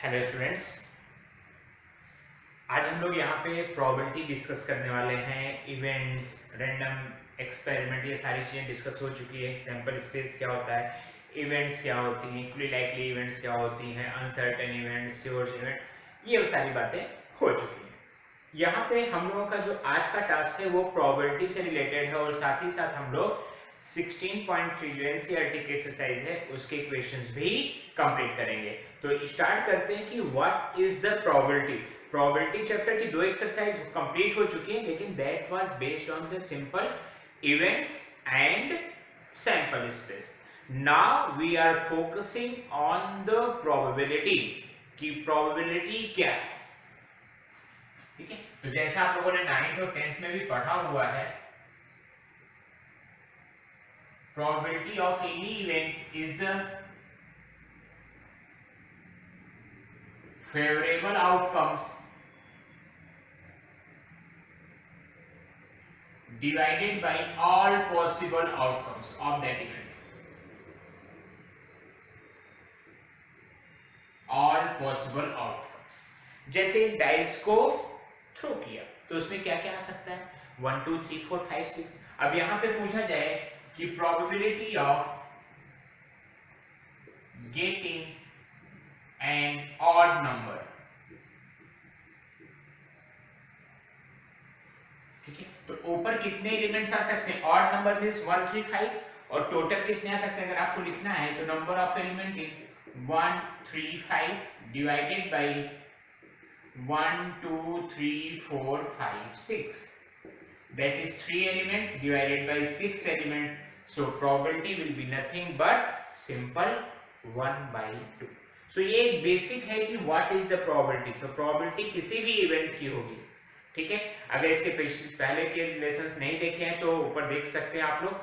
Hello students, आज हम लोग यहाँ पे प्रोबेबिलिटी डिस्कस करने वाले हैं। इवेंट्स, रैंडम एक्सपेरिमेंट, ये सारी चीज़ें डिस्कस हो चुकी है। सैंपल स्पेस क्या होता है, इवेंट्स क्या होती हैं, इक्वली लाइकली इवेंट्स क्या होती हैं, अनसर्टेन इवेंट्स, श्योर इवेंट, ये सारी बातें हो चुकी हैं। यहाँ पे हम लोगों का जो आज का टास्क है वो प्रोबेबिलिटी से रिलेटेड है और साथ ही साथ हम लोग 16.3 जो एनसीईआरटी की एक्सरसाइज है उसके क्वेश्चंस भी कंप्लीट करेंगे। तो स्टार्ट करते हैं कि what is the probability. Probability chapter की दो एक्सरसाइज कंप्लीट हो चुकी है, लेकिन that was based on the simple events and sample space. Now we are focusing on the probability कि प्रोबेबिलिटी क्या है। ठीक है, तो जैसा आप लोगों ने 9th और 10th में भी पढ़ा हुआ है, probability of any event is the favorable outcomes divided by all possible outcomes of that event. All possible outcomes. जैसे डाइस को थ्रो किया तो उसमें क्या क्या आ सकता है, 1 2 3 4 5 6। अब यहां पे पूछा जाए कि probability of getting an odd number, ठीक है, तो ऊपर कितने एलिमेंट्स आ सकते हैं, ऑड नंबर मींस 1 3 5, और टोटल कितने आ सकते हैं अगर आपको लिखना है तो number of element is 1 3 5 divided by 1 2 3 4 5 6, that is 3 elements divided by 6 element, so probability will be nothing but simple 1 by 2। so ये एक बेसिक है कि व्हाट इज द प्रोबेबिलिटी। तो प्रोबेबिलिटी किसी भी इवेंट की होगी, ठीक है। अगर इसके पहले के लेसन्स नहीं देखे हैं तो ऊपर देख सकते हैं आप लोग,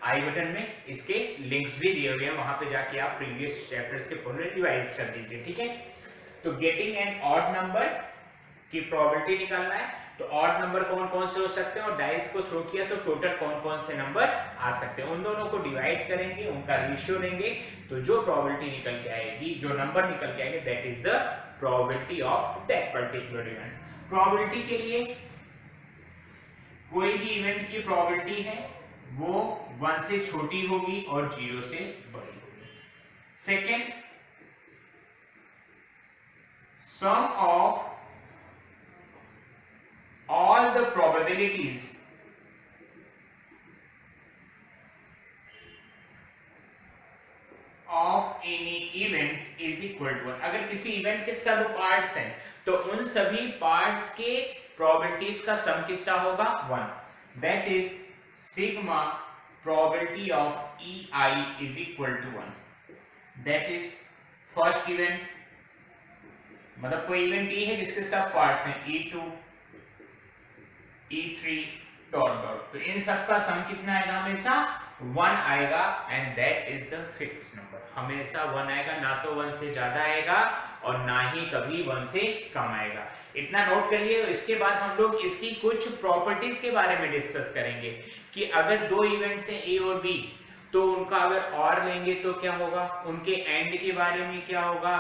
आई बटन में इसके लिंक्स भी दिए हुए हैं, वहां पे जाके आप प्रीवियस चैप्टर्स के पूरे रिवाइज कर दीजिए, ठीक है। तो गेटिंग एन ऑड नंबर की प्रोबेबिलिटी निकालना है, तो ऑड नंबर कौन कौन से हो सकते हैं और डाइस को थ्रो किया तो टोटल कौन कौन से नंबर आ सकते हैं, उन दोनों को डिवाइड करेंगे, उनका रेशियो लेंगे, तो जो प्रोबेबिलिटी निकल के आएगी, जो नंबर निकल के आएंगे, that is the probability of that particular event. Probability के लिए कोई भी इवेंट की प्रोबेबिलिटी है वो 1 से छोटी होगी और 0 से बड़ी होगी। Second, sum of all the probabilities of any event is equal to 1। अगर किसी इवेंट के सब पार्ट्स हैं तो उन सभी पार्ट्स के प्रोबेबिलिटीज का सम कितना होगा, 1। That is sigma probability of EI is equal to 1। That is first event, मतलब कोई इवेंट ये है जिसके सब पार्ट्स हैं E2 E3 डॉट डॉट, तो इन सब का सम कितना आएगा, हमेशा 1 आएगा, and that is the fix number. हमेशा 1 आएगा, ना तो 1 से ज्यादा आएगा और ना ही कभी 1 से कम आएगा। इतना नोट कर लिए। इसके बाद हम लोग इसकी कुछ प्रॉपर्टीज के बारे में डिस्कस करेंगे कि अगर दो इवेंट्स हैं A और B, तो उनका अगर और लेंगे तो क्या होगा, उनके एंड के बारे में क्या होगा,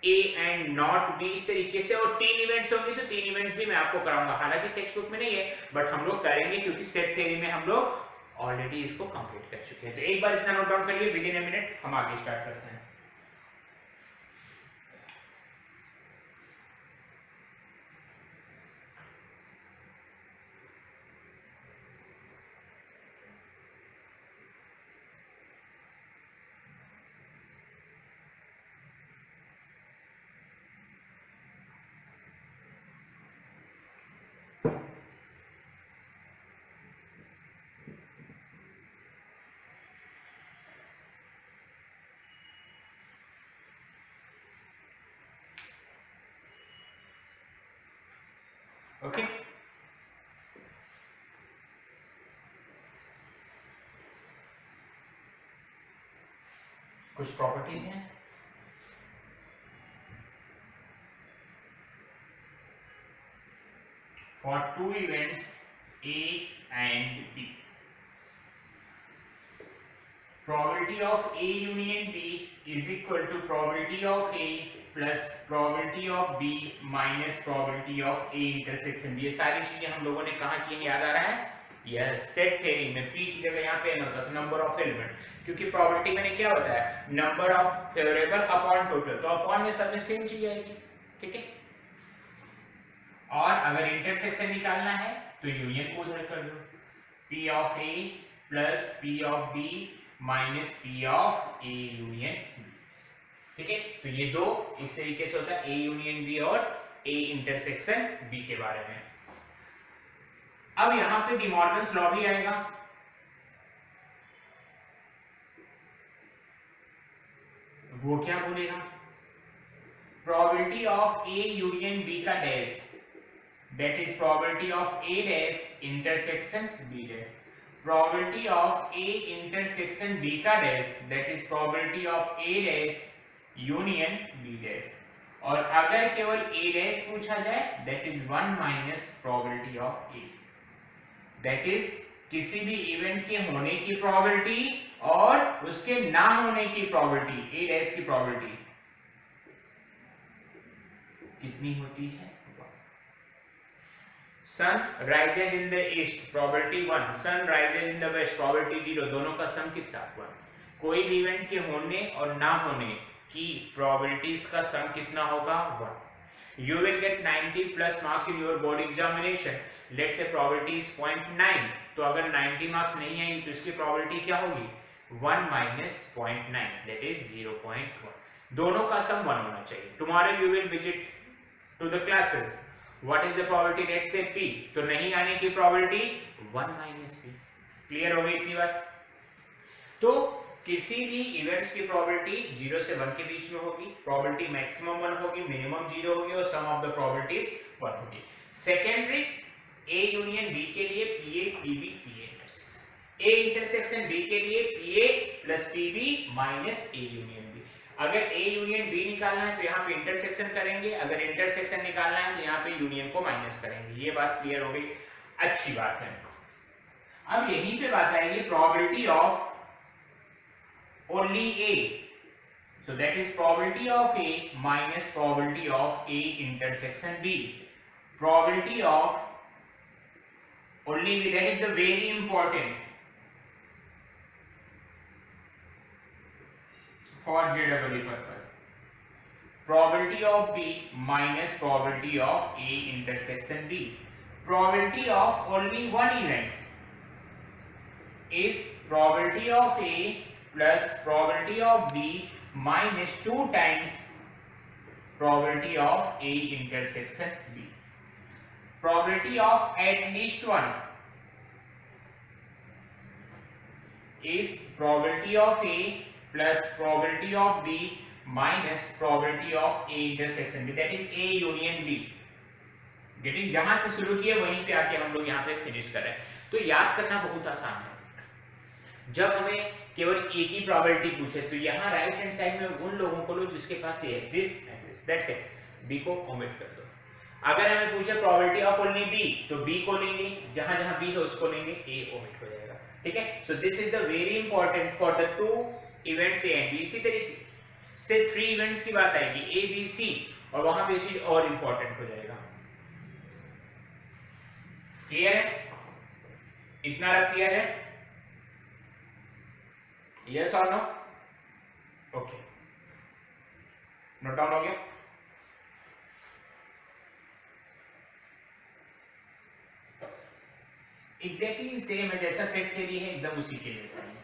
A एंड नॉट B, इस तरीके से। और 3 इवेंट्स होंगे तो 3 इवेंट्स भी मैं आपको कराऊंगा, हालांकि टेक्स्ट बुक में नहीं है बट हम लोग करेंगे क्योंकि सेट थ्योरी में हम लोग ऑलरेडी इसको कंप्लीट कर चुके हैं। तो एक बार इतना नोट डाउन कर लिए, विद इन अ मिनट हम आगे स्टार्ट करते हैं। ओके, कुछ प्रॉपर्टीज हैं। For 2 events A and B, probability of A union B is equal to probability of A plus probability of B minus probability of A intersection B. ये सारी चीजें हम लोगों ने कहा की याद आ रहा है? यस, सेट थ्योरी में पी की जगह यहाँ पे एन होता था, नंबर ऑफ एलिमेंट, क्योंकि प्रोबेबिलिटी में क्या होता है, number of favourable upon total, तो अपॉन में सब में सेम चीज आएगी, ठीक है। और अगर इंटरसेक्शन निकालना है तो यूनियन को उधर कर दो, P of A plus P of B minus P of A union B, ठीक है। तो ये दो इस तरीके से होता है, A यूनियन B और A इंटरसेक्शन B के बारे में। अब यहां पे डिमॉर्गन्स लॉ भी आएगा, वो क्या बोलेगा, probability of A union B का dash, that is probability of A dash intersection B dash, probability of A intersection B का dash, that is probability of A dash union B dash, और अगर केवल A dash पूछा जाए that is 1 minus probability of A, that is किसी भी event के होने की प्रोबेबिलिटी और उसके ना होने की प्रोबेबिलिटी, A dash की प्रोबेबिलिटी कितनी होती है, sun rises in the east probability 1, sun rises in the west probability 0, दोनों का सम कितना हुआ, कोई भी इवेंट के होने और ना होने की प्रोबेबिलिटीज का सम कितना होगा 1। You will get 90 plus marks in your board examination, let's say probability is 0.9, तो अगर 90 मार्क्स नहीं आएंगे तो इसकी प्रोबेबिलिटी क्या होगी 1 माइनस 0.9, दैट इज 0.1, दोनों का सम 1 होना चाहिए। Tomorrow you will visit to the classes, What is the probability? Let's say P, तो नहीं आने की probability 1 minus P, क्लियर हो गई इतनी बात। तो किसी भी इवेंट्स की probability 0 से 1 के बीच में होगी, probability maximum 1 होगी, minimum 0 होगी और sum of the probabilities 1 होगी। सेकेंडरी A यूनियन B के लिए PA PB PA intersection, A intersection B के लिए PA plus PB minus A union B। अगर A यूनियन B निकालना है तो यहाँ पे इंटरसेक्शन करेंगे, अगर इंटरसेक्शन निकालना है तो यहाँ पे यूनियन को माइनस करेंगे। ये बात क्लियर हो गई, अच्छी बात है। अब यहीं पे बात आएगी probability of only A, so that is probability of A minus probability of A intersection B, probability of only B, that is the very important for JEE purpose, probability of B minus probability of A intersection B, probability of only one event is probability of A plus probability of B minus 2 times probability of A intersection B, probability of at least one is probability of A plus probability of B minus probability of A intersection B, that is A union B। Getting, जहां से शुरू किए वहीं पे आके हम लोग यहाँ पे फिनिश कर रहे हैं। तो याद करना बहुत आसान है, जब हमें केवल एक ही प्रोबेबिलिटी पूछे तो यहाँ राइट हैंड साइड में उन लोगों को लो जिसके पास ये है, this and this, that's it, B को ओमिट कर दो। अगर हमें पूछे प्रोबेबिलिटी ऑफ ओनली बी तो बी को लेंगे, जहां जहां बी है उसको लेंगे, ए ओमिट हो जाएगा, ठीक है। So this is the very important for the two events A and B. इसी तरीके से 3 इवेंट्स की बात आएगी ए बी सी, और वहां पे चीज और इंपॉर्टेंट हो जाएगा। क्लियर है, इतना रख क्लियर है, यस और नो, ओके, नोट डाउन हो गया। एग्जैक्टली सेम है, जैसा सेट थ्योरी है एकदम उसी के जैसा है।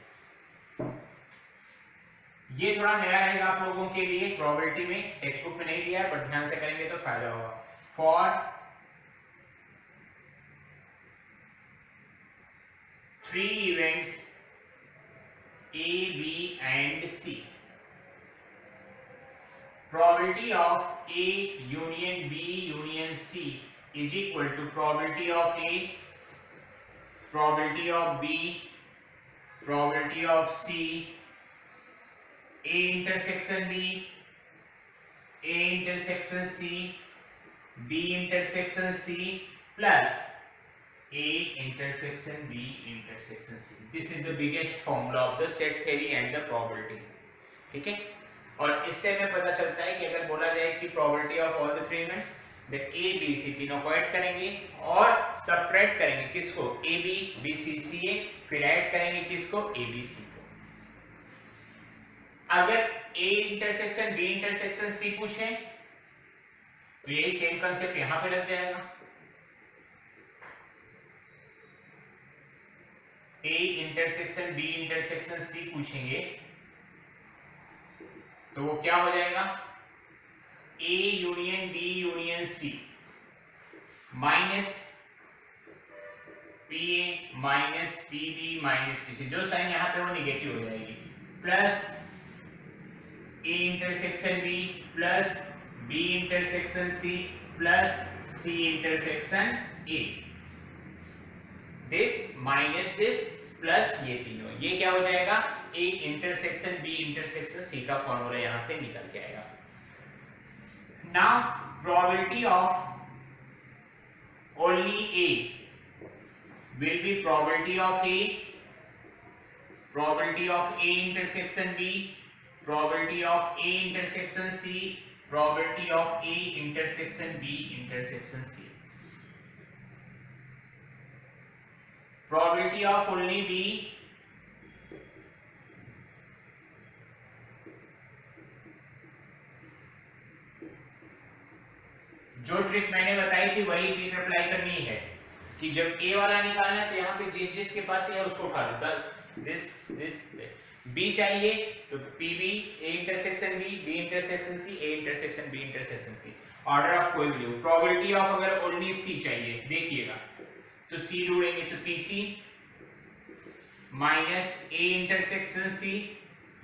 ये थोड़ा नया रहेगा आप लोगों के लिए, प्रोबेबिलिटी में टेक्स्ट बुक में नहीं दिया है, बट ध्यान से करेंगे तो फायदा होगा। For 3 events A, B and C, probability of A union B union C is equal to probability of A, probability of B, probability of C, A intersection B, A intersection C, B intersection C plus A intersection B intersection C. This is the biggest formula of the set theory and the probability. ठीक है, और इससे हमें पता चलता है कि अगर बोला जाए कि probability of all the three elements, that A B C तीनों को ऐड करेंगे और सबट्रैक्ट करेंगे किसको, ए बी बी सी सी ए, फिर ऐड करेंगे किसको, ए बी सी को। अगर A intersection B intersection C पूछे तो यही सेम कंसेप्ट यहां पे लग जाएगा। A intersection B intersection C पूछेंगे तो वो क्या हो जाएगा, A union B union C minus P A minus P B minus P C, जो साइन यहाँ पे वो निगेटिव हो जाएगी, plus A intersection B plus B intersection C plus C intersection A, this minus this plus ये तीनों, ये क्या हो जाएगा, A intersection B intersection C का फॉर्मूला यहां से निकल के आएगा। Now probability of only A will be probability of A, probability of A intersection B, probability of A intersection C, probability of A intersection B intersection C. Probability of only B जो trick मैंने बताई थी वही trick apply करनी है कि जब ए वाला निकालना है तो यहाँ पे जिस जिसके पास है उसको उठा लेता, दिस बी चाहिए तो P B A intersection B B intersection C A intersection B intersection C, order of कोई भी हो। प्रोबेबिलिटी ऑफ अगर ओनली सी चाहिए देखिएगा तो सी ढूंढेंगे तो P C minus A intersection C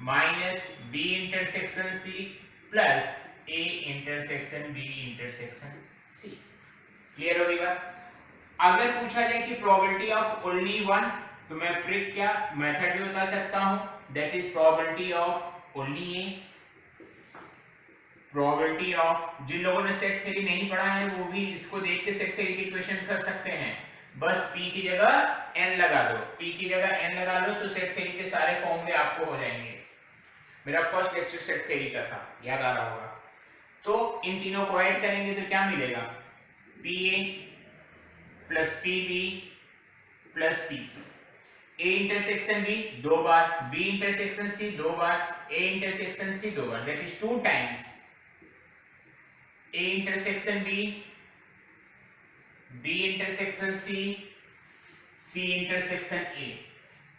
minus B intersection C plus A intersection B intersection C. Clear होगी बात। अगर पूछा जाए कि प्रोबेबिलिटी ऑफ ओनली वन तो मैं ट्रिक क्या मेथड भी बता सकता हूं, that is probability of only A. Probability of, जिन लोगों ने सेट थ्योरी नहीं पढ़ा है वो भी इसको देख के सेट थ्योरी की इक्वेशन कर सकते हैं। बस p की जगह n लगा दो, p की जगह n लगा लो तो सेट थ्योरी के सारे फॉर्मूले आपको हो जाएंगे। मेरा फर्स्ट लेक्चर सेट थ्योरी का था, याद आ रहा होगा। तो इन तीनों को ऐड करेंगे तो क्या मिलेगा, P A plus P B plus P C, A intersection B दो बार, बी इंटरसेक्शन सी दो बार, ए इंटरसेक्शन सी दो बार, that is 2 times A intersection B B intersection C C intersection A,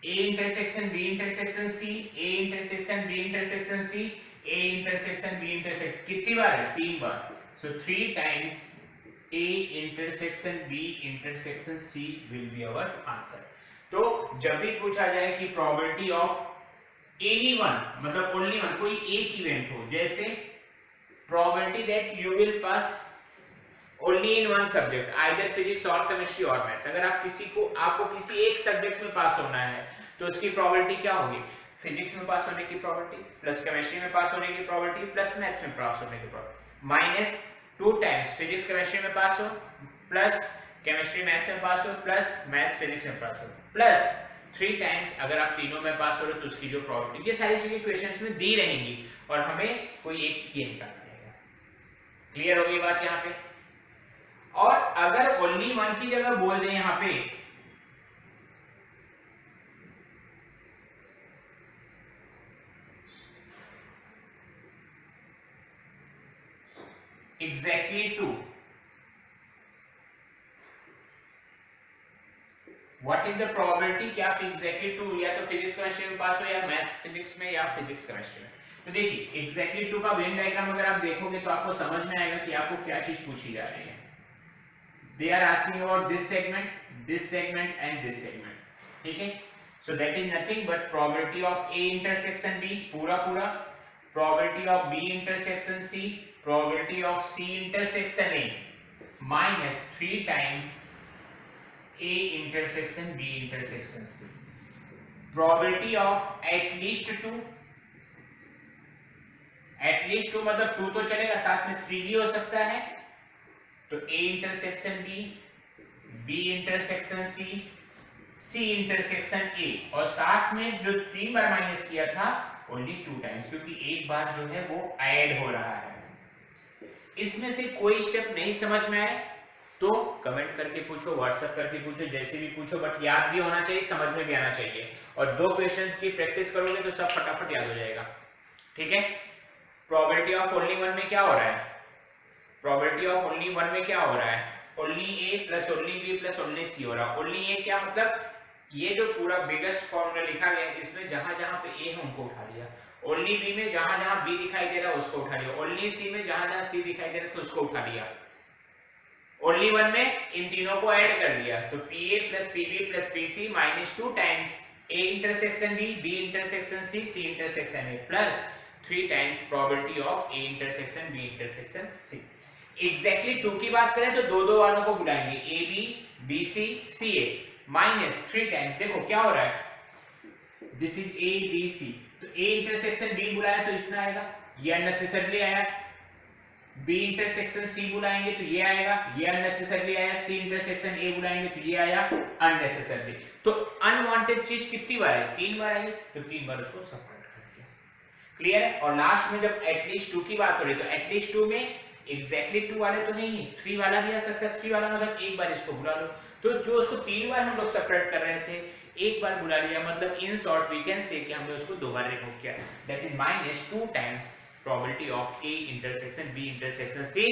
A intersection B intersection C A intersection B intersection C A intersection B intersection, कितनी बार है, 3 बार। So 3 times A intersection B intersection C will be our answer. तो जब भी पूछा जाए कि प्रोबेबिलिटी ऑफ एनी वन मतलब ओनली वन, कोई एक इवेंट हो, जैसे probability that you will pass only in one subject either physics और केमिस्ट्री और मैथ्स, अगर आप आपको किसी एक सब्जेक्ट में पास होना है तो उसकी प्रोबेबिलिटी क्या होगी, फिजिक्स में पास होने की प्रोबेबिलिटी प्लस केमिस्ट्री में पास होने की प्रोबेबिलिटी प्लस मैथ्स में पास होने की probability, minus 2 times physics chemistry में पास हो प्लस केमिस्ट्री मैथ्स में पास हो प्लस मैथ्स फिजिक्स में पास हो प्लस 3 टाइम्स अगर आप तीनों में पास हो रहे तो उसकी जो प्रोबेबिलिटी, ये सारी चीजें क्वेश्चंस में दी रहेंगी और हमें कोई एक ये निकालना है। क्लियर होगी बात यहाँ पे। और अगर ओनली वन की जगह बोल दें यहाँ पे exactly 2, what is the probability कि आप exactly 2 या तो फिजिक्स केमिस्ट्री में पास हो या मैथ्स फिजिक्स में या फिजिक्स केमिस्ट्री में। तो देखिए exactly 2 का वेन डायग्राम अगर आप देखोगे तो आपको समझ में आएगा कि आपको क्या चीज पूछी जा रही है। They are asking about this segment and this segment, ठीक है। So that is nothing but probability of A intersection B पूरा, probability of B intersection C, probability of C intersection A minus 3 times A intersection B intersection C, probability of at least 2 मतलब 2 तो चलेगा, साथ में 3 भी हो सकता है। तो A intersection B, B intersection C C intersection A, और साथ में जो 3 बार माइनस किया था ओनली 2 टाइम्स, क्योंकि एक बार जो है वो ऐड हो रहा है। इसमें से कोई स्टेप नहीं समझ में आए तो कमेंट करके पूछो, व्हाट्सएप करके पूछो, जैसे भी पूछो, बट याद भी होना चाहिए, समझ में भी आना चाहिए। और 2 क्वेश्चन की प्रैक्टिस करोगे तो सब फटाफट याद हो जाएगा। ठीक है। प्रोबेबिलिटी ऑफ ओनली वन में क्या हो रहा है? प्रोबेबिलिटी ऑफ ओनली वन में क्या हो रहा है? Only A plus only B plus only C हो रहा है। ओनली ए क्या मतलब? ये जो पूरा बिगेस्ट फॉर्मूला लिखा गया है इसमें जहां जहां पे ए है उनको उठा लिया, ओनली बी में जहां जहां बी दिखाई दे रहा है उसको उठा लिया, ओनली सी में जहां जहां सी दिखाई दे रहा है तो उसको उठा लिया, ओनली वन में इन तीनों को ऐड कर दिया। तो pa plus pb plus pc minus 2 times a intersection b intersection c intersection a plus 3 times probability of a intersection b intersection c। Exactly 2 की बात करें तो दो दो वालों को बुलाएंगे ab bc ca minus 3 times. देखो क्या हो रहा है, this is a b c, तो a इंटरसेक्शन b बुलाया तो इतना आएगा, ये अननेसेसरली आया। b इंटरसेक्शन c बुलाएंगे तो ये आएगा, ये अननेसेसरली आया। c इंटरसेक्शन a बुलाएंगे तो ये आया अननेसेसरली। तो अनवांटेड चीज कितनी बार है? 3 बार आई, तो 3 बार उसको सबट्रैक्ट कर दिया। क्लियर है। और लास्ट में जब एटलीस्ट 2 की बात हो रही तो एटलीस्ट 2 में एग्जैक्टली 2 वाले तो है ही, 3 वाला भी आ सकता है। 3 वाला मतलब एक बार इसको बुला लो, तो जो उसको 3 बार हम लोग सबट्रैक्ट कर रहे थे एक बार बुला लिया, मतलब in short we can say कि हमने उसको 2 बार रिमूव किया, that is minus 2 times probability of A intersection B intersection C।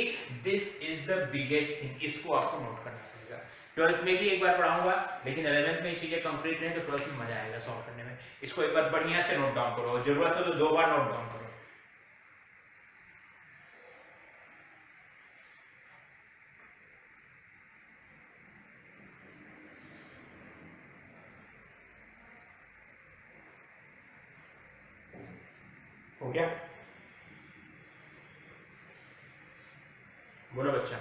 this is the biggest thing, इसको आपको नोट करना पड़ेगा। 12th में भी एक बार पढ़ाऊंगा, लेकिन 11th में ये चीजें कंप्लीट नहीं तो 12th में मजा आएगा सॉल्व करने में। इसको एक बार बढ़िया से नोट डाउन करो, जरूरत हो तो 2 बार नोट डाउन करो। हो गया? बोलो बच्चा।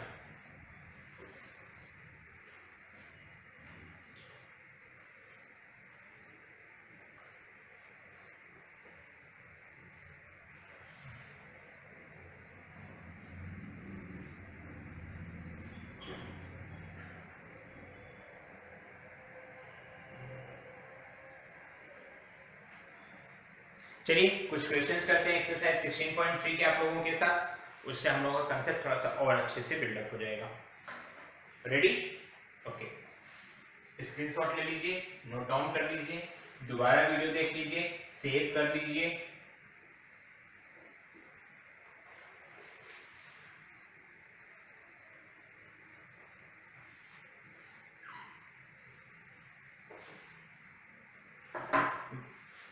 चलिए कुछ क्वेश्चंस करते हैं एक्सरसाइज 16.3 के आप लोगों के साथ, उससे हम लोगों का कंसेप्ट थोड़ा सा और अच्छे से बिल्डअप हो जाएगा। रेडी? ओके, स्क्रीनशॉट ले लीजिए, नोट डाउन कर लीजिए, दोबारा वीडियो देख लीजिए, सेव कर लीजिए।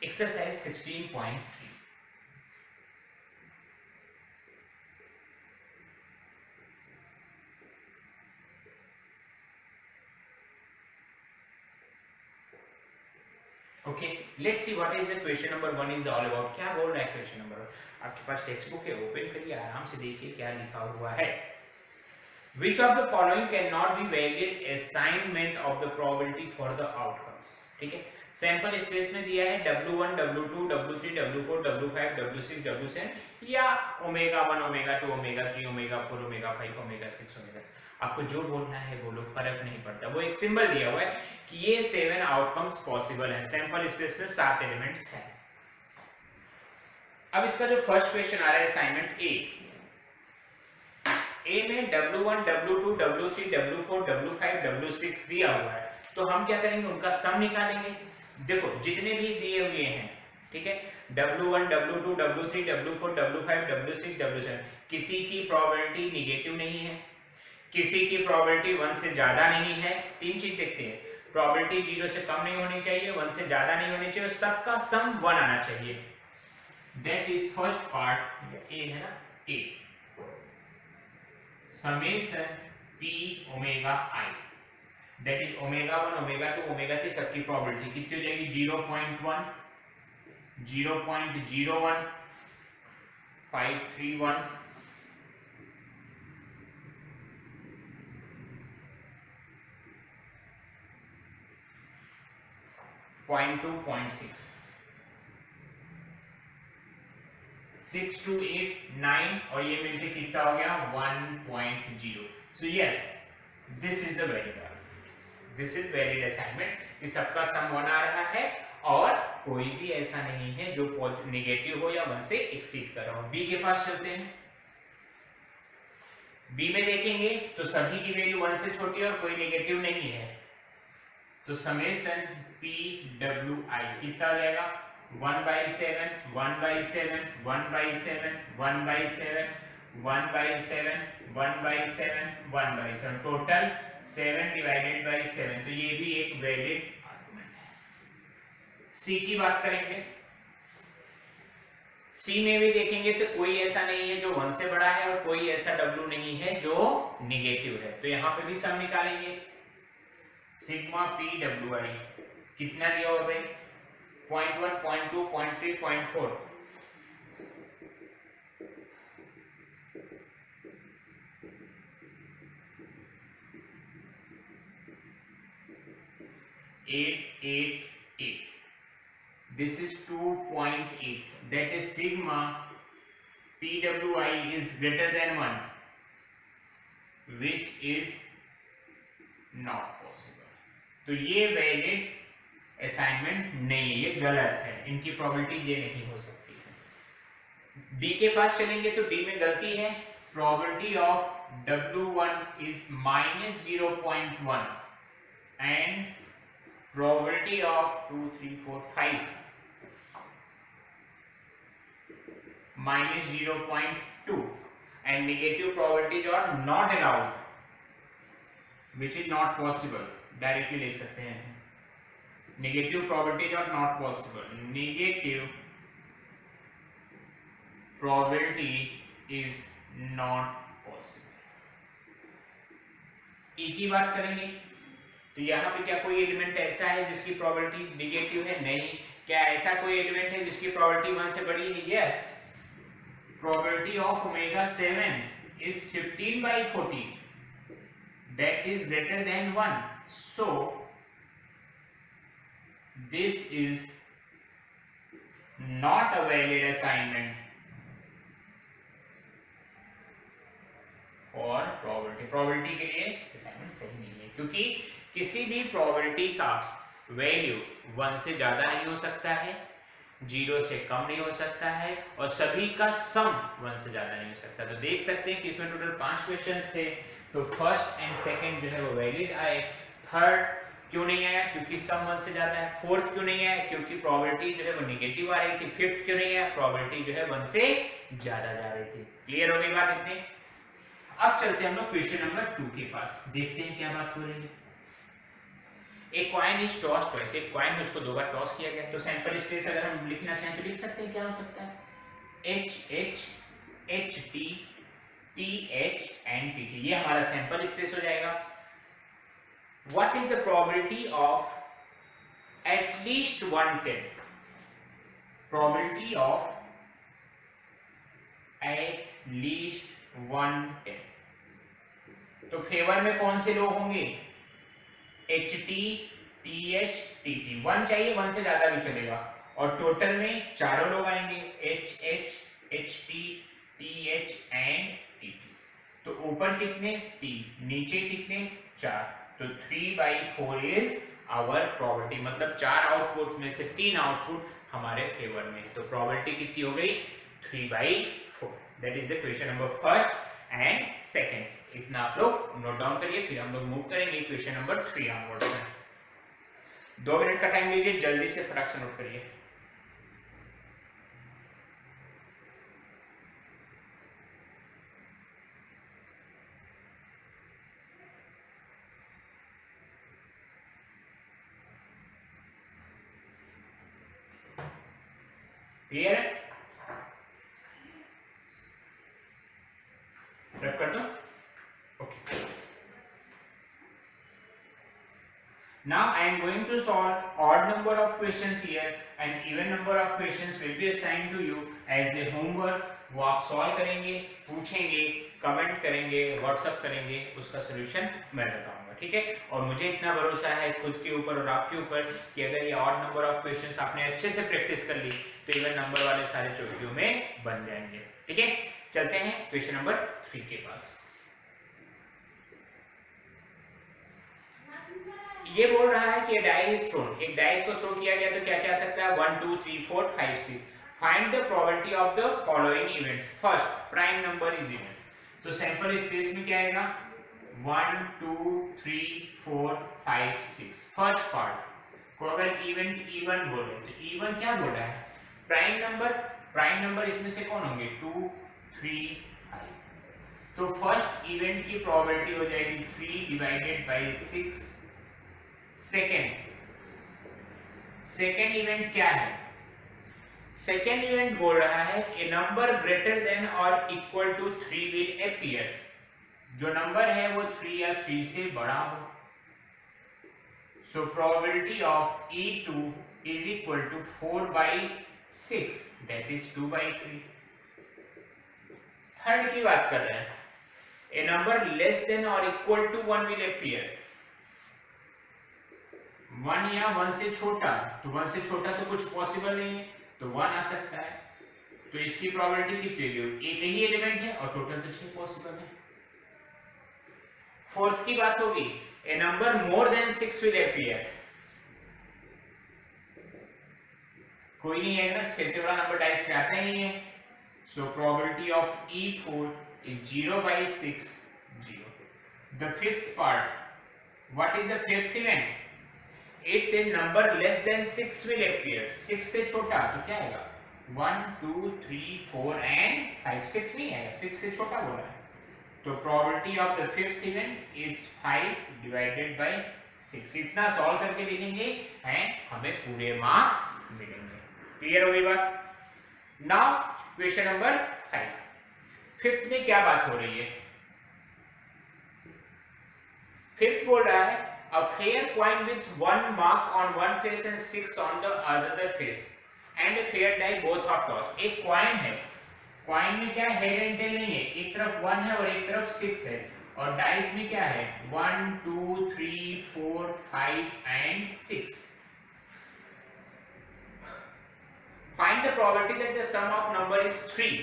Exercise 16.3। Okay, let's see what is the question number 1 is all about. क्या बोल रहा है क्वेश्चन नंबर? आपके पास टेक्स्ट बुक है, ओपन करिए, आराम से देखिए क्या लिखा हुआ है। Which of the following cannot be valid assignment of the probability for the outcomes? ठीक है, सैंपल स्पेस में दिया है W1 W2 W3 W4 W5 W6 W7 या omega 1 omega 2 omega 3 omega 4 omega 5 omega 6 omega 7। आपको जो बोलना है बोलो, फर्क नहीं पड़ता। वो एक सिंबल दिया हुआ है कि ये 7 आउटकम्स पॉसिबल हैं, सैंपल स्पेस में 7 एलिमेंट्स हैं। अब इसका जो फर्स्ट क्वेश्चन आ रहा है असाइनमेंट ए में W1 W2 W3 W4 W5 W6 दिया हुआ है, तो हम क्या करेंगे, उनका सम निकालेंगे। देखो जितने भी दिए हुए हैं, ठीक है, W1 W2 W3 W4 W5 W6 W7, किसी की प्रोबेबिलिटी निगेटिव नहीं है, किसी की प्रोबेबिलिटी 1 से ज्यादा नहीं है। 3 चीज देखते हैं, प्रोबेबिलिटी 0 से कम नहीं होनी चाहिए, 1 से ज्यादा नहीं होनी चाहिए, सबका सम 1 आना चाहिए। That is first part, A है ना, A summation p omega i, that is omega 1 omega 2 omega 3 सबकी प्रोबेबिलिटी कितनी हो जाएगी? 0.1 0.01 531 0.2 0.6 6 2 8 9 और ये मिलके कितना हो गया? 1.0। So yes, this is the valid, this is valid assignment, कि सबका सम 1 आ रहा है और कोई भी ऐसा नहीं है जो नेगेटिव हो या 1 से एक्सीड कर रहा हो। बी के पास चलते हैं। बी में देखेंगे तो सभी की वैल्यू 1 से छोटी है और कोई नेगेटिव नहीं है, तो समेशन पी डब्ल्यू आई कितना हो जाएगा 1/7 1/7 1/7 1/7 1/7 1/7 1/7 टोटल 7/7, तो ये भी एक वैलिड आर्गुमेंट है। सी की बात करेंगे। सी में भी देखेंगे तो कोई ऐसा नहीं है जो 1 से बड़ा है और कोई ऐसा W नहीं है जो निगेटिव है, तो यहां पे भी सम निकालेंगे। सिग्मा पी डब्ल्यू आई कितना दिया होगा भाई 0.1 0.2 0.3 0.4, this is 2.8, that is sigma pwi is greater than 1, which is not possible। तो ये वैलिड असाइनमेंट नहीं है, ये गलत है, इनकी प्रोबेबिलिटी ये नहीं हो सकती है। डी के पास चलेंगे तो डी में गलती है, probability of W1 is -0.1 and probability of 2 3 4 5 -0.2 and negative probabilities are not allowed, which is not possible। Directly लिख सकते हैं, negative probabilities are not possible, negative probability is not possible। ई की बात करेंगे तो यहाँ पे क्या कोई एलिमेंट ऐसा है जिसकी प्रोबेबिलिटी नेगेटिव है? नहीं। क्या ऐसा कोई एलिमेंट है जिसकी प्रोबेबिलिटी 1 से बड़ी है? Yes. Probability of omega 7 is 15/14, that is greater than 1, so this is not a valid assignment for probability। Probability के लिए असाइनमेंट सही नहीं है, क्योंकि किसी भी प्रोबेबिलिटी का वैल्यू 1 से ज्यादा नहीं हो सकता है, 0 से कम नहीं हो सकता है और सभी का सम 1 से ज्यादा नहीं हो सकता। तो देख सकते हैं कि इसमें टोटल 5 क्वेश्चंस थे, तो फर्स्ट एंड सेकंड जो है वो वैलिड आए, थर्ड क्यों नहीं आया? क्योंकि सम 1 से ज्यादा है, फोर्थ क्यों नहीं आया? क्योंकि प्रोबेबिलिटी जो है वो नेगेटिव आ रही थी, फिफ्थ क्यों नहीं आया? प्रोबेबिलिटी जो है 1 से ज्यादा जा रही थी। क्लियर हो गई बात इतनी? अब चलते हैं हम लोग क्वेश्चन नंबर 2 के पास, देखते हैं क्या बात हो रही है। एक कॉइन इज टॉस्ड ट्वाइस, एक कॉइन है उसको 2 बार टॉस किया गया, तो सैंपल स्पेस अगर हम लिखना चाहें तो लिख सकते हैं, क्या हो सकता है? HH HT TH and TT, ये हमारा सैंपल स्पेस हो जाएगा। What is the probability of at least 1/10? Probability of at least 1/10, तो फेवर में कौन से लोग होंगे? HT TH TT, 1 चाहिए, 1 से ज्यादा भी चलेगा, और टोटल में चारों लोग आएंगे HH HT TH and TT। तो ऊपर कितने? 3, नीचे कितने? 4, तो 3/4 इज आवर प्रोबेबिलिटी, मतलब 4 आउटपुट में से 3 आउटपुट हमारे फेवर में, तो प्रोबेबिलिटी कितनी हो गई? 3/4। That is the question number first and second. इतना आप लोग नोट डाउन करिए, फिर हम लोग मूव करेंगे क्वेश्चन नंबर 3 ऑनवर्ड्स में। 2 मिनट का टाइम लीजिए, जल्दी से फटाक से नोट करिए। क्लियर है? रब कर दो। Okay, now I am going to solve odd number of questions here and even number of questions will be assigned to you as a homework। वो आप सॉल्व करेंगे, पूछेंगे, कमेंट करेंगे, व्हाट्सएप करेंगे, उसका सॉल्यूशन मैं बताऊंगा, ठीक है? और मुझे इतना भरोसा है खुद के ऊपर और आपके ऊपर कि अगर ये ऑड नंबर ऑफ क्वेश्चंस आपने अच्छे से प्रैक्टिस कर ली तो इवन नंबर वाले सारे चौकियों में बन जाएंगे, ठीक है? चलते हैं क्वेश्चन नंबर 3 के पास। ये बोल रहा है कि डाई इज थ्रोन, एक डाइस को थ्रो किया गया तो क्या क्या आ सकता है 1 2 3 4 5 6। Find the probability of the following events. First prime number is even, तो सैंपल स्पेस में क्या आएगा 1 2 3 4 5 6। फर्स्ट पार्ट को अगर इवेंट इवन बोले तो इवन क्या बोल रहा है प्राइम नंबर इसमें से कौन होंगे 2 3 5। तो फर्स्ट इवेंट की प्रोबेबिलिटी हो जाएगी 3 डिवाइडेड बाय 6। सेकेंड इवेंट क्या है, सेकेंड इवेंट बोल रहा है ए नंबर ग्रेटर देन और इक्वल टू 3 विल अपीयर, जो नंबर है वो 3 या 3 से बड़ा हो। So probability of E2 is equal to 4/6 that is 2/3। Third की बात कर रहे हैं, ए नंबर लेस देन और इक्वल टू 1 विल अपीयर। 1 या 1 से छोटा, तो 1 से छोटा तो कुछ पॉसिबल नहीं है, तो 1 आ सकता है। तो इसकी प्रोबेबिलिटी कितनी होगी, एक ही एलिमेंट है और टोटल तो 6 पॉसिबल है। फोर्थ की बात होगी a number more than 6 will appear. कोई नहीं है ना, 6 से बड़ा नंबर डाइस में आता ही नहीं है। सो probability of E4 is 0/6 0। The fifth part, what is the fifth event, it's a number less then 6 will appear. 6 से छोटा तो क्या आएगा 1 2 3 4 एंड 5। 6 नहीं आएगा, 6 से छोटा बोला है। तो probability of the fifth event is 5 divided by 6। इतना सॉल्व करके लिखेंगे एंड हमें पूरे मार्क्स मिलेंगे। क्लियर होगी बात। नाउ क्वेश्चन नंबर 5, फिफ्थ में क्या बात हो रही है। फिफ्थ बोल रहा है a fair coin with 1 mark on one face and 6 on the other face and a fair die both are tossed। एक कॉइन है, कॉइन में क्या हेड एंड टेल नहीं है, एक तरफ 1 है और एक तरफ 6 है, और डाइस में क्या है 1 2 3 4 5 and 6। Find the probability that the sum of number is 3।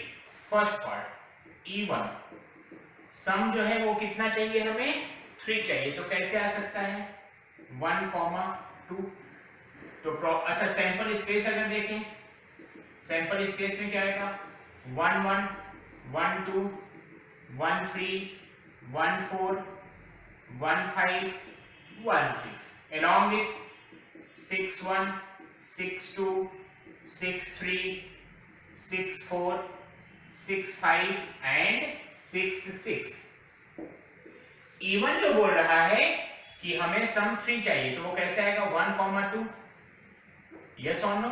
First part E1, sum जो है वो कितना चाहिए हमें 3 चाहिए, तो कैसे आ सकता है 1, 2। तो अच्छा सैंपल स्पेस अगर देखें, सैंपल स्पेस में क्या आएगा 1 1 1 2 1 3 1 4 1 5 1 6 along with 6 1 6 2 6 3 6 4 6 5 एंड 6 6। इवन जो बोल रहा है कि हमें सम 3 चाहिए, तो वो कैसे आएगा 1, 2। यस और no,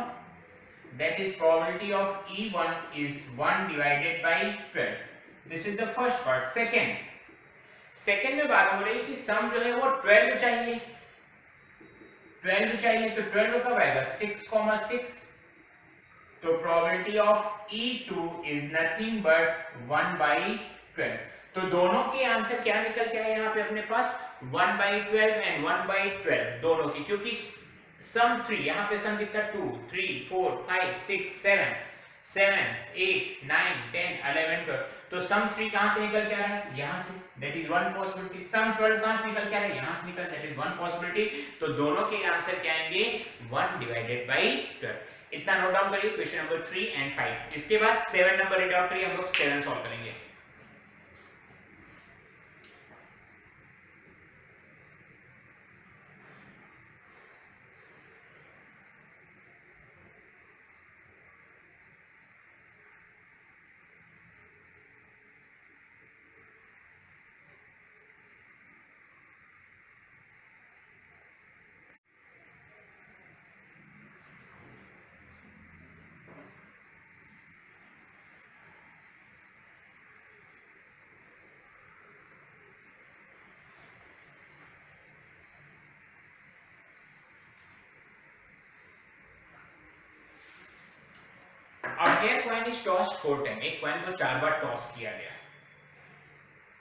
that is probability of E1 is 1 divided by 12। This is the first part. Second में बात हो रही है कि सम जो है वो 12 चाहिए, 12 चाहिए, तो 12 कब आएगा 6, 6। तो probability of E2 is nothing but 1/12। तो दोनों के आंसर क्या निकल के आए यहाँ पे अपने पास 1/12 एंड 1/12 दोनों की, क्योंकि सम 3 यहाँ पे सम कितना 2 3 4 5 6 7 8 9 10 11 12। तो सम 3 कहाँ से निकल के आ रहा है यहाँ से, दैट इज वन पॉसिबिलिटी। सम 12 कहाँ से निकल के आ रहा है यहाँ से निकल, दैट इज वन पॉसिबिलिटी। तो दोनों के आंसर क्या आएंगे 1 डिवाइडेड बाई 12। इतना नोट डाउन करिए क्वेश्चन नंबर 3 एंड 5। इसके बाद 7 नंबर रीड आउट करिए, हम लोग 7 सॉल्व करेंगे। A fair coin is tossed 4 times। एक कॉइन को 4 बार टॉस किया गया।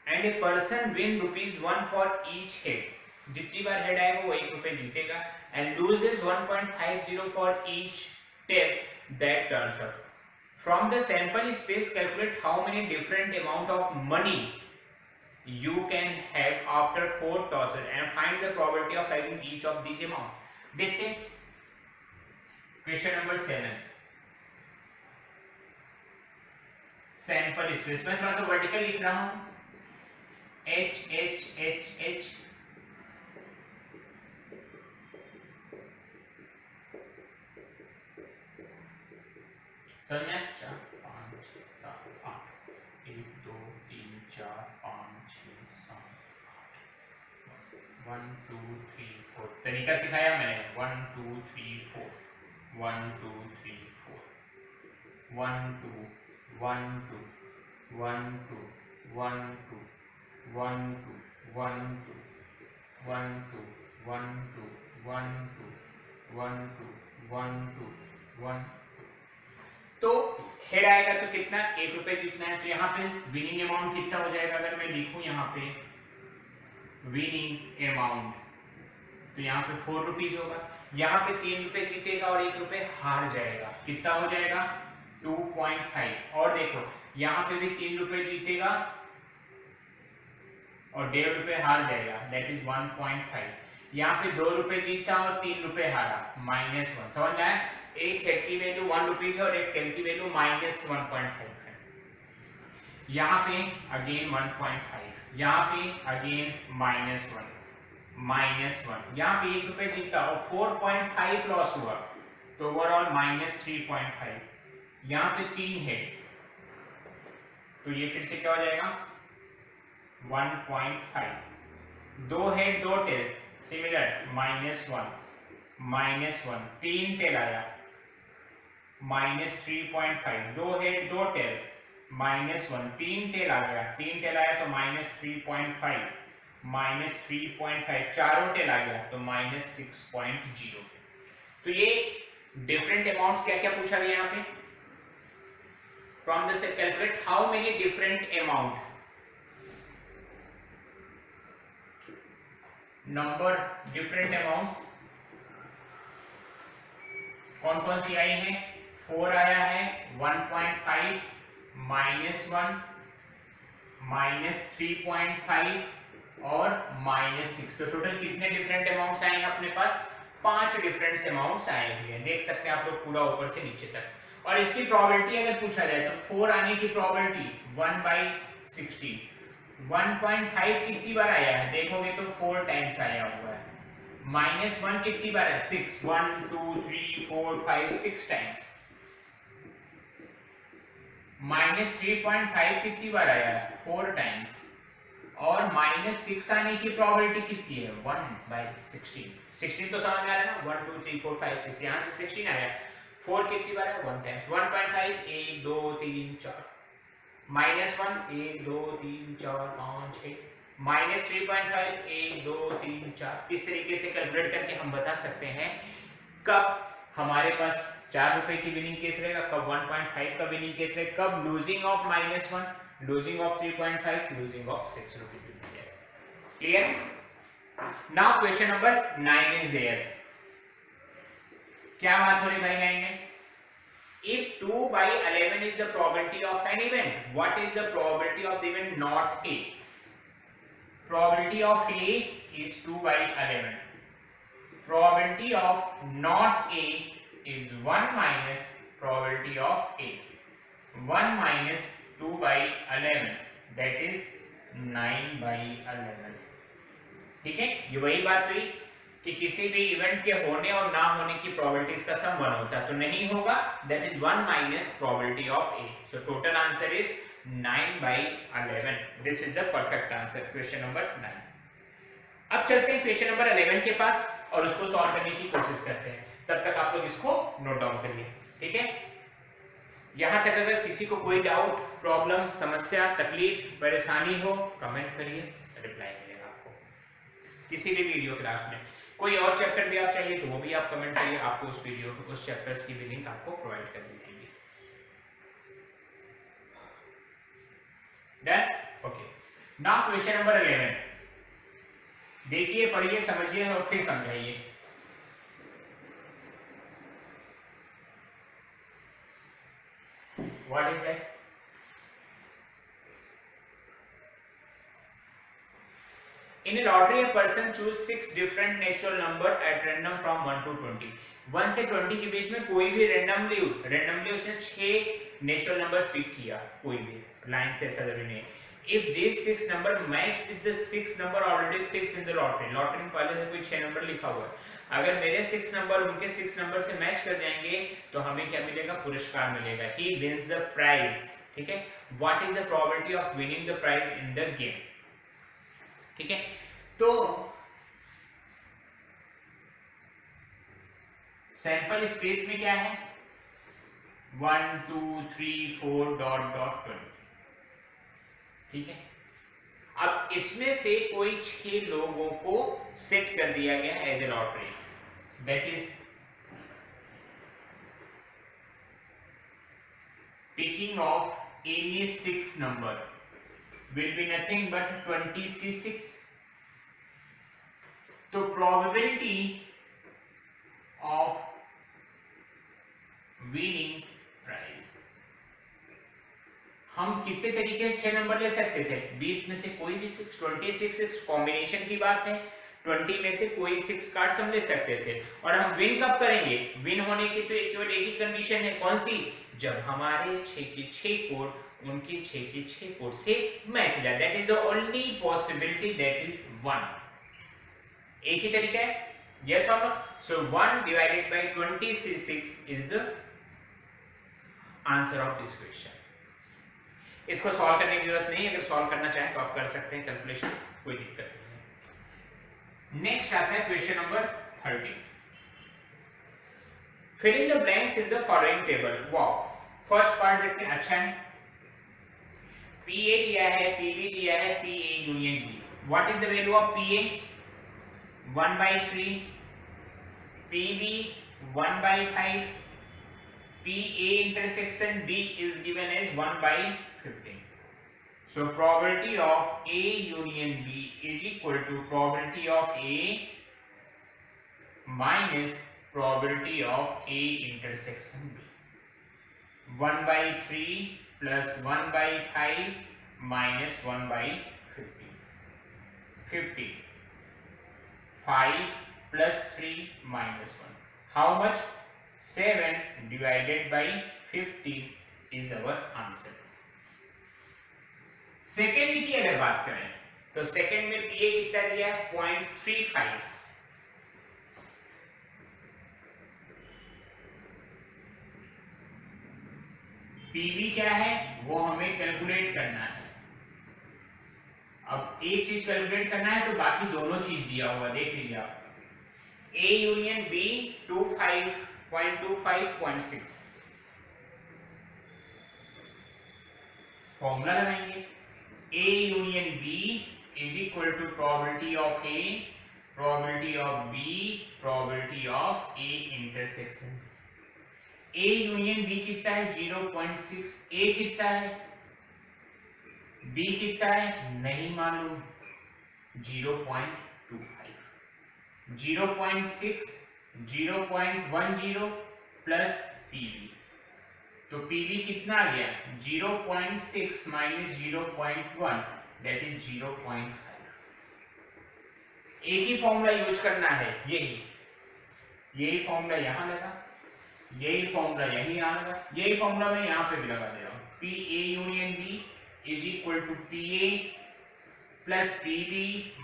And a person win ₹1 for each head। जितनी बार हेड आएगा वो 1 रुपए जीतेगा। And loses 1.50 for each tail that turns up। From the sample space calculate how many different amount of money you can have after 4 tosses and find the probability of having each of these amount. देखते हैं question number 7 sample space में थोड़ा सा vertical लिख रहा हूं H H H H समझा 4 5 6 7 8 1 2 3 4 5 6 7 8 1 2 3 4 तरीका सिखाया मैंने 1 2 3 4 1 2 3 4 1 2 1 2 1 2 1 2 1 2 1 2 1 2 1 2 1 2 1 2 1 2 1 तो हेड आएगा तो कितना 1 रुपए जितना है। तो यहाँ पे विनिंग अमाउंट कितना हो जाएगा अगर मैं लिखूं यहाँ पे विनिंग अमाउंट तो यहाँ पे 4 रुपीज होगा। यहाँ पे 3 रुपए जीतेगा और 1 रुपए हार जाएगा, कितना हो जाएगा 2.5। और देखो यहाँ पे भी 3 रुपए जीतेगा और 1.5 रुपए हार जाएगा, दैट इज 1.5। यहाँ पे 2 रुपए जीता और 3 रुपए हारा, -1। समझ में आया? एक हेड की वैल्यू 1 रुपीज और एक टेल की वैल्यू -1.5 है। यहाँ पे अगेन 1.5, यहाँ पे अगेन -1, यहाँ पे 1 रुपए जीता और 4.5 लॉस हुआ तो ओवरऑल -3.5। यहाँ पे 3 हेड तो ये फिर से क्या हो जाएगा 1.5। 2 हेड 2 टेल सिमिलर -1, 3 टेल आया -3.5। 2 हेड 2 टेल -1, 3 टेल आ गया, 3 टेल आया तो -3.5, -3.5, चारों टेल आ गया तो -6.0। तो ये डिफरेंट अमाउंट्स क्या क्या पूछा गया यहाँ पे। From this calculate how many different amount, number different amounts कौन कौन सी आई हैं। 4 आया है, 1.5, -1, -3.5 और -6। तो टोटल कितने डिफरेंट अमाउंट्स आए हैं अपने पास 5 डिफरेंट अमाउंट्स आए हुए हैं। देख सकते हैं आप लोग पूरा ऊपर से नीचे तक। और इसकी प्रोबेबिलिटी अगर पूछा जाए तो 4 आने की प्रोबेबिलिटी 1/60। 1.5 कितनी बार आया है देखोगे तो 4 टाइम्स आया हुआ है। -1 कितनी बार है 6, 1 2 3 4 5 6 टाइम्स। -3.5 कितनी बार आया है 4 टाइम्स। और -6 आने की प्रोबेबिलिटी कितनी है 1/16। 16 तो समझ में आ रहा है ना, 1 2 3 4 5 6, यहाँ से 16 आया। 4 कितनी बार है 1 टाइम्स। 1.5 1 2 3 4, -1 1 2 3 4 5 6, -3.5 1 2 3 4। इस तरीके से कैलकुलेट करके हम बता सकते हैं कब हमारे पास 4 रुपए की विनिंग केस रहेगा, कब 1.5 का विनिंग केस रहेगा, कब losing of -1, losing of 3.5, losing of 6 रुपए। Clear? Now question number 9 is there. क्या बात हो रही भाई 9 में? If 2/11 is the probability of an event, what is the probability of the event not A? Probability of A is 2/11. Probability of not A is 1 minus probability of A. 1 minus 2/11, that is 9/11. ठीक है, ये वही बात हुई कि किसी भी event के होने और ना होने की प्रोबेबिलिटीज का सम 1 होता है, तो नहीं होगा, that is 1 minus probability of A. So total answer is 9/11। This is the perfect answer, question number 9। अब चलते हैं क्वेश्चन नंबर 11 के पास और उसको सॉल्व करने की कोशिश करते हैं। तब तक आप लोग इसको नोट डाउन करिए, ठीक है। यहां तक अगर किसी को कोई डाउट, प्रॉब्लम, समस्या, तकलीफ, परेशानी हो कमेंट करिए, रिप्लाई मिलेगा आपको किसी भी वीडियो क्लास में। कोई और चैप्टर भी आप चाहिए तो वो भी आप कमेंट करिए, आपको उस वीडियो उस चैप्टर्स की भी लिंक आपको प्रोवाइड कर दी जाएगी। Done? Okay. Now question number 11 देखिए, पढ़िए, समझिए और फिर समझाइए। What is that? In a lottery, a person choose 6 different natural number at random from 1 to 20. 1 से 20 के बीच में कोई भी randomly उसने 6 नेचुरल नंबर्स पिक किया, कोई भी लाइन से ऐसा जरूरी नहीं. If these 6 number match with the 6 number already fixed in the lottery, lottery में पहले से कोई 6 नंबर लिखा हुआ है, अगर मेरे 6 नंबर उनके 6 नंबर से मैच कर जाएंगे तो हमें क्या मिलेगा, पुरस्कार मिलेगा. He wins the prize. ठीक है. What is the probability of winning the prize in the game? ठीक है. तो सैंपल स्पेस में क्या है, 1 2 3 4 डॉट डॉट 20. ठीक है. अब इसमें से कोई 6 लोगों को सेट कर दिया गया as a lottery. That is picking of any 6 number will be nothing but 20c6. तो probability of winning prize, हम कितने तरीके से 6 नंबर ले सकते थे, 20 में से कोई भी 6, 26 कॉम्बिनेशन की बात है, 20 में से कोई 6 कार्ड्स हम ले सकते थे. और हम विन कब करेंगे, विन होने की तो केवल एक ही कंडीशन है, कौन सी, जब हमारे 6 के 6 कोड उनके 6 के 6 कोड से मैच हो जाए. That is the only possibility, that is 1. एक ही तरीका है, yes or no? So 1 divided by 26 is the answer of this question. इसको सॉल्व करने की जरूरत नहीं है, अगर सॉल्व करना चाहें तो आप कर सकते हैं कैलकुलेशन, कोई दिक्कत नहीं. नेक्स्ट आता है question number 13. Fill in the blanks in the following table. Wow, first part देखते हैं. अच्छा है, पीए दिया है, पीबी दिया है, PA union B. What is the value of PA, 1/3, PB 1/5, PA intersection B is given as 1/15. So probability of A union B is equal to probability of A minus probability of A intersection B. 1/3 plus 1/5 minus 1/15. 50. 5 plus 3 minus 1. How much? 7 divided by 15 is our answer. Second की अगर बात करें तो second में पीए कितना दिया है, 0.35. PB क्या है वो हमें कैलकुलेट करना है. अब एक चीज कैलकुलेट करना है तो बाकी दोनों चीज दिया हुआ देख लीजिए आप. A union B 25.25.6. फॉर्मूला लगाएंगे. A union B is equal to probability of A, probability of B, probability of A intersection. A union B कितना है, 0.6. A कितना है, B कितना है, नहीं मालूम, 0.25. 0.6 0.10 प्लस PB. तो PB कितना आ गया, 0.6 माइनस 0.1 दैट इज 0.5. एक ही फॉर्मूला यूज करना है, यही फॉर्मूला यहाँ लगा, यही फॉर्मूला यही यहाँ लगा, यही फॉर्मूला मैं यहाँ पे भी लगा दे रहा हूँ. PA union B is equal to PA plus PB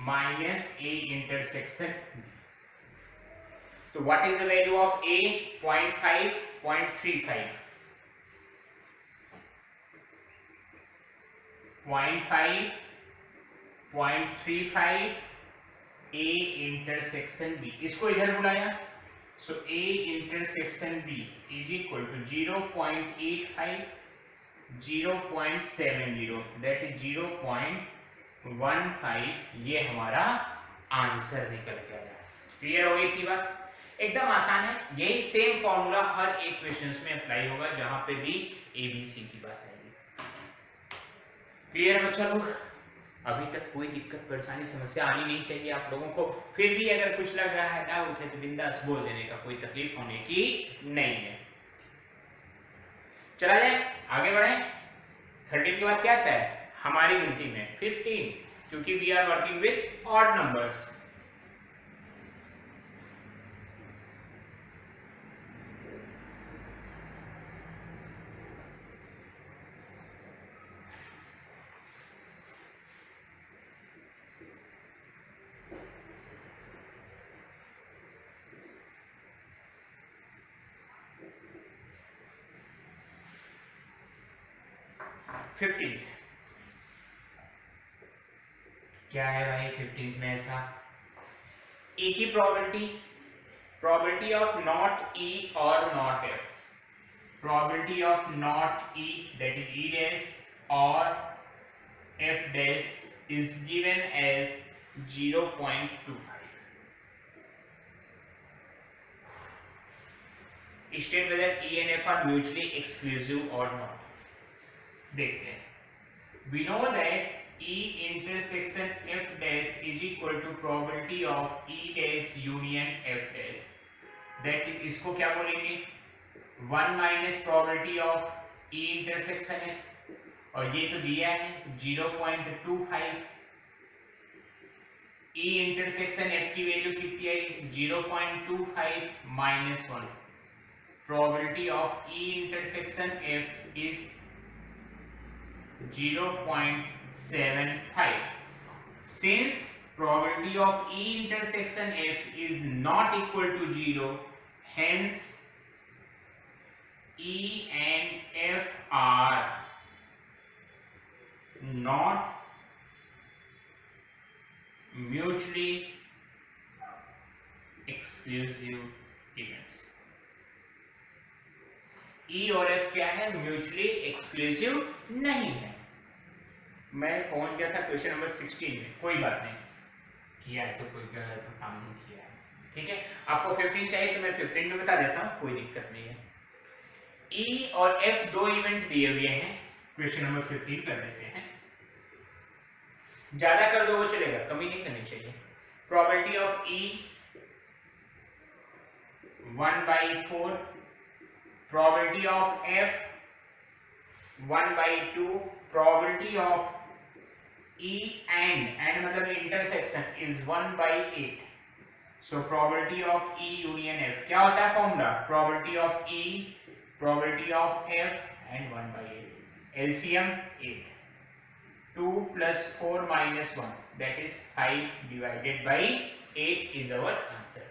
minus A intersection B. So what is the value of A? 0.5, 0.35. 0.5, 0.35 A intersection B. इसको इधर बुलाया, so A intersection B is equal to 0.85, 0.70, that is 0.15. ये हमारा answer निकल गया. Clear हो गई इतनी बात, एकदम आसान है. यही सेम फॉर्मूला हर एक क्वेश्चंस में अप्लाई होगा जहां पे भी ABC की बात आएगी. क्लियर है बच्चा लोग, अभी तक कोई दिक्कत परेशानी समस्या आनी नहीं चाहिए आप लोगों को. फिर भी अगर कुछ लग रहा है डाउट है तो बिंदास बोल देने का, कोई तकलीफ होने की नहीं है. चला जाए आगे बढ़े. 13 के बाद क्या आता है हमारी गिनती में, 15. क्योंकि we are working with odd numbers. Fifteenth क्या है भाई 15th में ऐसा? ए की प्रोबेबिलिटी ऑफ नॉट ई और not F, probability of not E that is E dash और F dash is given as 0.25। State whether E and F are mutually exclusive और not. देखते हैं, we know that E intersection F dash is equal to probability of E dash union F dash, that is इसको क्या बोलेंगे 1 minus probability of E intersection है और ये तो दिया है 0.25। E intersection F की वैल्यू कितनी आई 0.25 minus 1, probability of E intersection F is 0.75. Since probability of E intersection F is not equal to 0, hence E and F are not mutually exclusive events. E और F क्या है? Mutually exclusive नहीं है। मैं पहुंच गया था क्वेश्चन नंबर 16 में, कोई बात नहीं, किया है तो कोई गलत तो काम नहीं किया है, ठीक है। आपको 15 चाहिए तो मैं 15 में बता देता हूँ, कोई दिक्कत नहीं है। E और F दो इवेंट दिए हुए हैं, क्वेश्चन नंबर 15 कर लेते हैं। ज्यादा कर दो वो चलेगा, कमी नहीं करनी चाहिए। Probability of E 1/4, probability of F 1/2, probability of E and मतलब intersection is 1/8, so probability of E union F क्या होता है formula? probability of E, probability of F and 1/8, LCM 8, 2 plus 4 minus 1 that is 5 divided by 8 is our answer।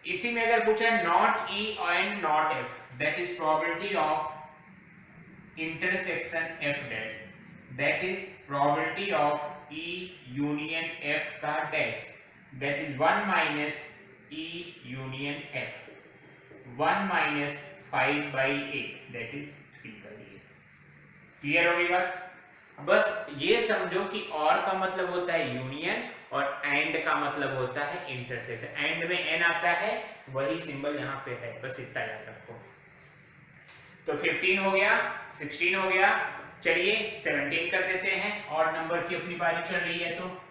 इसी में अगर पूछा है not E and not F, that is probability of intersection F dash, that is probability of E union F का dash, that is 1 minus E union F, 1 minus 5/8 that is 3/8। Clear होगी बात? बस ये समझो कि और का मतलब होता है यूनियन और एंड का मतलब होता है इंटरसेक्शन। एंड में एन आता है, वही सिंबल यहाँ पे है, बस इतना याद रखो। तो 15 हो गया, 16 हो गया, चलिए 17 कर देते हैं, और नंबर की अपनी बारी चल रही है। तो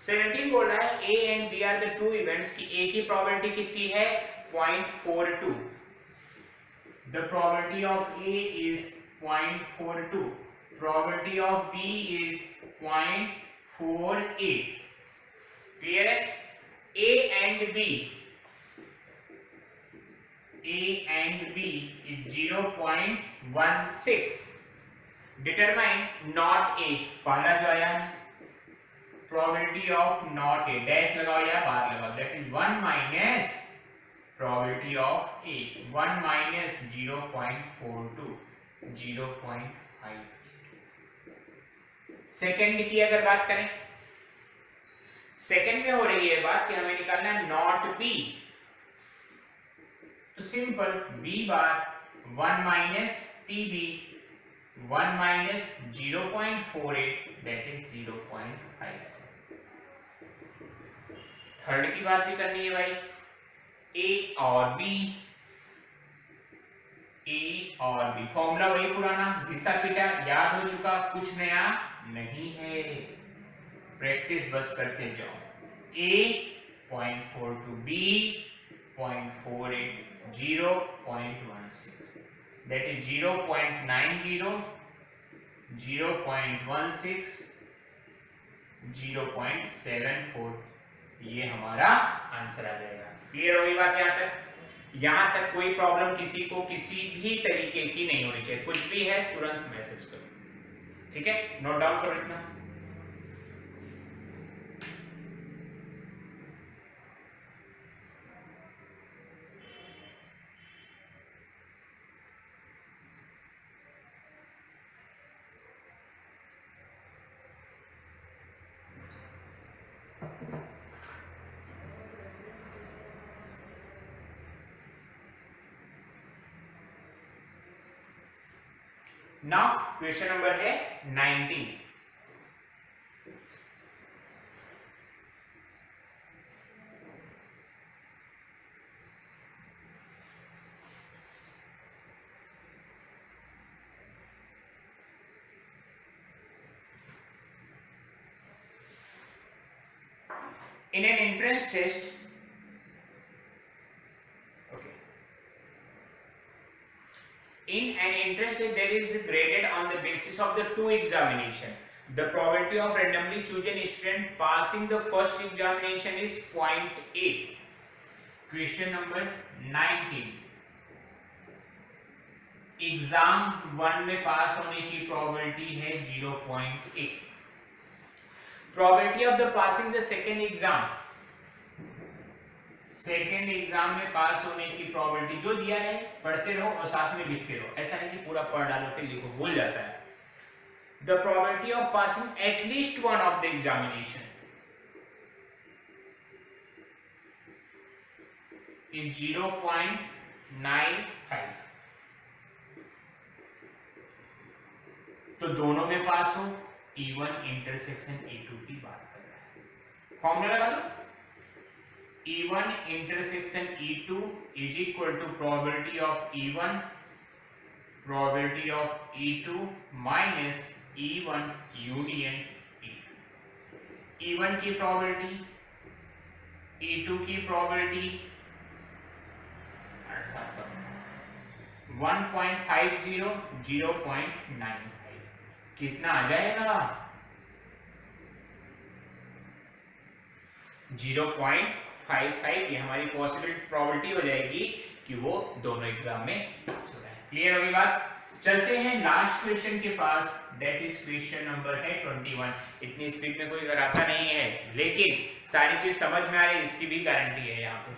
17 बोल रहा है A and B are the two events की ए की प्रोबेबिलिटी कितनी है 0.42, the probability of A is 0.42, probability of B is 0.48। Clear है? A and B is 0.16। Determine not a, पहला जो आया है probability of not A, dash लगाओ या बार लगाओ, that is 1 minus probability of A, 1 minus 0.42, 0.5। Second की अगर बात करें, सेकंड में हो रही है बात कि हमें निकालना है नॉट B, तो simple B bar 1 minus PB, 1 minus 0.48 that is 0.5। Third की बात भी करनी है भाई, A और B, A और B, फॉर्मूला वही पुराना घिसा पिटा याद हो चुका, कुछ नया नहीं है, प्रैक्टिस बस करते जाओ। A 0.42, B 0.48, 0.16 that is 0.90 0.16, 0.74, ये हमारा आंसर आ जाएगा। क्लियर होगी बात यहाँ तक? यहाँ तक कोई प्रॉब्लम किसी को किसी भी तरीके की नहीं होनी चाहिए, कुछ भी है तुरंत मैसेज करो, ठीक है? नोट डाउन करो इतना। नाउ क्वेश्चन नंबर है 19। In an entrance test, in an entrance test, there is graded on the basis of the two examination. The probability of randomly chosen student passing the first examination is 0.8. Question number 19. Exam 1 में पास होने की probability है 0.8. Probability of the passing the second exam, second exam में पास होने की probability जो दिया है पढ़ते रहो और साथ में लिखते रहो, ऐसा नहीं कि पूरा पढ़ डालो फिर लिखो, भूल जाता है। The probability of passing at least one of the examination is 0.95। तो दोनों में पास हो, E1 इंटरसेक्शन E2 की बात कर रहा है। फॉर्मूला लगा दो, E1 intersection E2 is equal to probability of E1 probability of E2 minus E1 union E2। E1 की probability, E2 की probability 1.50, 0.95, कितना आ जाएगा? 0.55। ये हमारी पॉसिबल प्रोबेबिलिटी हो जाएगी कि वो दोनों एग्जाम में पास हो जाए। क्लियर होगी बात? चलते हैं लास्ट क्वेश्चन के पास, दैट इज क्वेश्चन नंबर है 21। इतनी स्पीड में कोई कराता नहीं है, लेकिन सारी चीज समझ में आ रही है, इसकी भी गारंटी है यहाँ पे।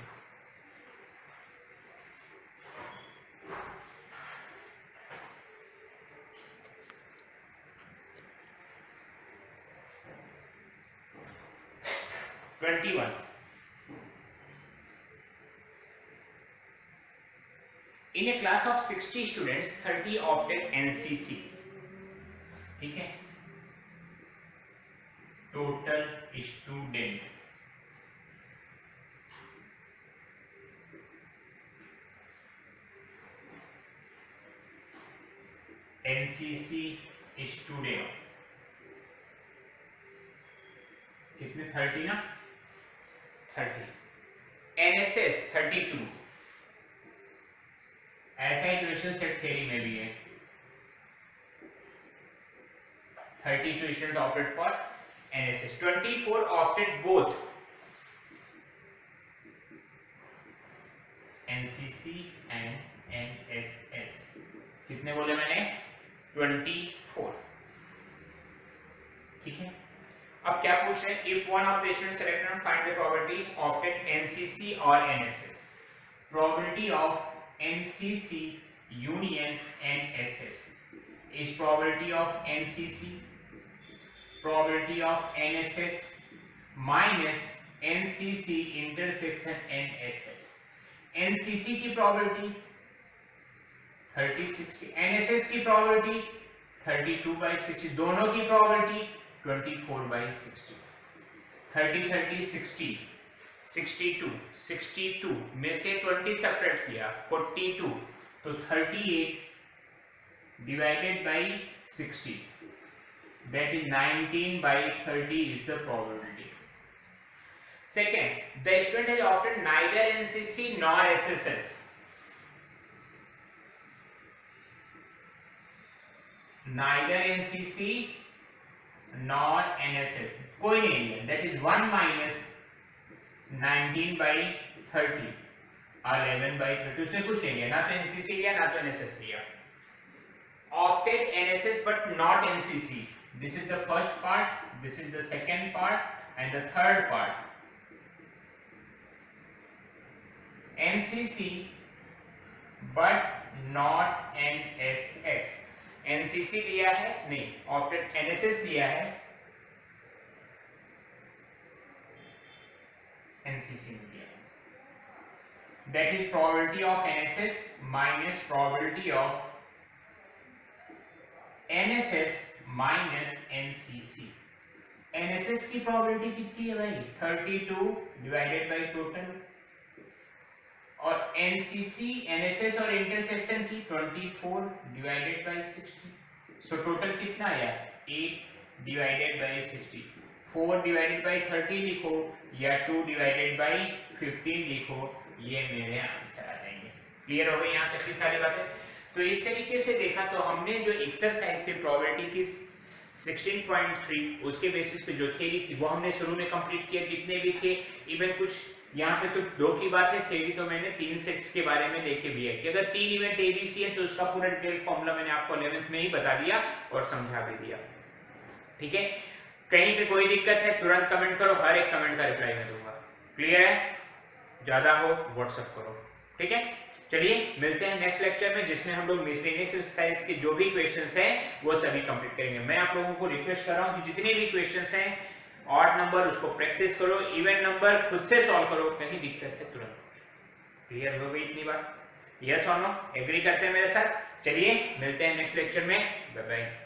In a class of 60 students, 30 opted NCC, ठीक है? Total student NCC student कितने? 30 ना, 30। NSS 32। ऐसा ही क्वेश्चन सेट थ्योरी में भी है। 32 students opted for NSS, 24 opted both NCC and NSS। कितने बोले मैंने? 24, ठीक है? अब क्या पूछ रहे हैं? If one of the students selected and find the probability opted NCC or NSS, probability of NCC union NSS is probability of NCC, probability of NSS minus NCC intersection NSS। NCC की probability 30/60, NSS की probability 32/60, दोनों की probability 24/60। 30/30/60, 62, 62 में से 20 separate किया 42, तो 38 divided by 60, that is 19/30 is the probability। Second, the student has opted neither NCC nor SSS, neither NCC nor NSS, कोई नहीं है, that is 1 minus 19 by 30 और 11 by 30, उसने कुछ नहीं लिया, ना तो NCC लिया ना तो NSS लिया. Opted NSS but not NCC. This is the first part, this is the second part and the third part. NCC but not NSS. NCC लिया है नहीं, opted NSS लिया है, NCC नहीं लिया. That is probability of NSS minus probability of NSS minus NCC. NSS की probability कितनी है भाई? 32 divided by total. और NCC, NSS और इंटरसेक्शन की 24 divided by 60. So total कितना आया? 8 divided by 60. 4 divided by 30 लिखो या 2 divided by 15 लिखो, ये मेरे आंसर आ जाएंगे. क्लियर हो गई यहाँ तक की सारी बातें? तो इस तरीके से देखा तो हमने जो एक्सरसाइज थी प्रोबेबिलिटी की 16.3 उसके बेसिस पे जो थ्योरी थी वो हमने शुरू में कंप्लीट किया, जितने भी थे. इवन कुछ यहाँ पे तो 2 की बात है, थ्योरी तो मैंने 3 सेट्स के बारे में लेके भी है कि अगर 3 इवेंट एबीसी है तो उसका पूरा डिटेल फॉर्मूला मैंने आपको 11th में ही बता दिया और समझा भी दिया. ठीक है, कहीं पे कोई दिक्कत है तुरंत कमेंट करो, हर एक कमेंट का रिप्लाई मैं दूंगा. क्लियर है? ज्यादा हो व्हाट्सएप करो. ठीक है, चलिए मिलते हैं नेक्स्ट लेक्चर में जिसमें हम लोग मिसलेनियस एक्सरसाइज के जो भी क्वेश्चंस हैं वो सभी कंप्लीट करेंगे. मैं आप लोगों को रिक्वेस्ट कर रहा हूं कि जितने भी क्वेश्चंस हैं ऑड नंबर उसको प्रैक्टिस करो, इवन नंबर खुद से सॉल्व करो, कहीं दिक्कत है तुरंत. क्लियर हो गई इतनी बात? यस और नो? एग्री करते हैं मेरे साथ? चलिए मिलते हैं नेक्स्ट लेक्चर में. Bye bye.